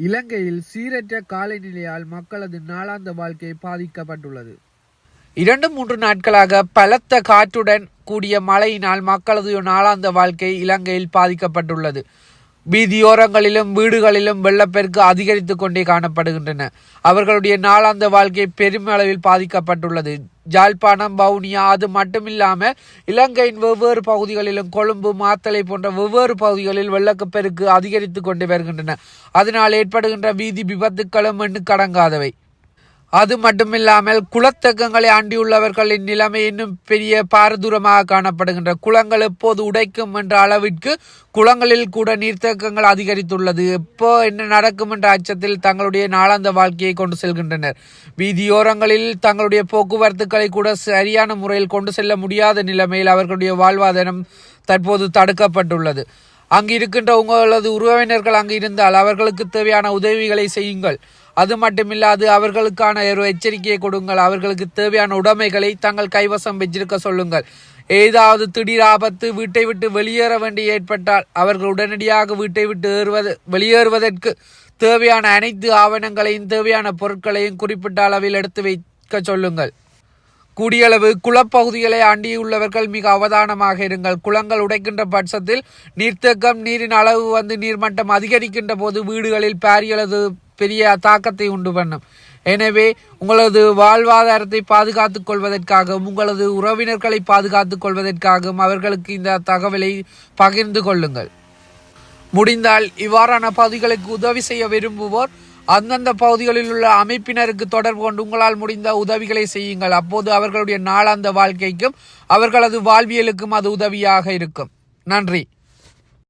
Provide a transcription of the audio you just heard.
இலங்கையில் சீரற்ற காலநிலையால் மக்களது நாளாந்த வாழ்க்கை பாதிக்கப்பட்டுள்ளது. 2-3 நாட்களாக பலத்த காற்றுடன் கூடிய மழையினால் மக்களது நாளாந்த வாழ்க்கை இலங்கையில் பாதிக்கப்பட்டுள்ளது. வீதியோரங்களிலும் வீடுகளிலும் வெள்ளப்பெருக்கு அதிகரித்து கொண்டே காணப்படுகின்றன. அவர்களுடைய நாளாந்த வாழ்க்கை பெருமளவில் பாதிக்கப்பட்டுள்ளது. ஜாழ்ப்பாணம், வவுனியா அது மட்டுமில்லாமல் இலங்கையின் வெவ்வேறு பகுதிகளிலும் கொழும்பு, மாத்தளை போன்ற வெவ்வேறு பகுதிகளில் வெள்ளப்பெருக்கு அதிகரித்து கொண்டு வருகின்றன. அதனால் ஏற்படுகின்ற வீதி விபத்துக்களும் எண்ணுக்கடங்காதவை. அது மட்டுமில்லாமல் குளத்தக்கங்களை ஆண்டியுள்ளவர்களின் நிலைமை இன்னும் பெரிய பாரதூரமாக காணப்படுகின்ற. குளங்கள் எப்போது உடைக்கும் என்ற அளவிற்கு குளங்களில் கூட நீர்த்தேக்கங்கள் அதிகரித்துள்ளது. எப்போ என்ன நடக்கும் என்ற அச்சத்தில் தங்களுடைய நாளாந்த வாழ்க்கையை கொண்டு செல்கின்றனர். வீதியோரங்களில் தங்களுடைய போக்குவரத்துக்களை கூட சரியான முறையில் கொண்டு செல்ல முடியாத நிலைமையில் அவர்களுடைய வாழ்வாதாரம் தற்போது தடுக்கப்பட்டுள்ளது. அங்கு இருக்கின்ற உங்களது உறவினர்கள் அங்கு இருந்தால் அவர்களுக்கு தேவையான உதவிகளை செய்யுங்கள். அது மட்டுமில்லாது அவர்களுக்கான ஒரு எச்சரிக்கையை கொடுங்கள். அவர்களுக்கு தேவையான உடைமைகளை தங்கள் கைவசம் வச்சிருக்க சொல்லுங்கள். ஏதாவது திடீர் ஆபத்து வீட்டை விட்டு வெளியேற வேண்டி ஏற்பட்டால் அவர்கள் உடனடியாக வீட்டை விட்டு வெளியேறுவதற்கு தேவையான அனைத்து ஆவணங்களையும் தேவையான பொருட்களையும் குறிப்பிட்ட அளவில் எடுத்து வைக்க சொல்லுங்கள். கூடியளவு குளப்பகுதிகளை அண்டியுள்ளவர்கள் மிக அவதானமாக இருங்கள். குளங்கள் உடைக்கின்ற பட்சத்தில் நீர்த்தேக்கம் நீரின் அளவு நீர்மட்டம் அதிகரிக்கின்ற போது வீடுகளில் பாரியளவு பெரிய தாக்கத்தை உண்டு பண்ணும். எனவே உங்களது வாழ்வாதாரத்தை பாதுகாத்துக் கொள்வதற்காகவும் உங்களது உறவினர்களை பாதுகாத்துக் கொள்வதற்காகவும் அவர்களுக்கு இந்த தகவலை பகிர்ந்து கொள்ளுங்கள். முடிந்தால் இவ்வாறான பகுதிகளுக்கு உதவி செய்ய விரும்புவோர் அந்தந்த பகுதிகளில் உள்ள அமைப்பினருக்கு தொடர்பு கொண்டு உங்களால் முடிந்த உதவிகளை செய்யுங்கள். அப்போது அவர்களுடைய நாளாந்த வாழ்க்கைக்கும் அவர்களது வாழ்வியலுக்கும் அது உதவியாக இருக்கும். நன்றி.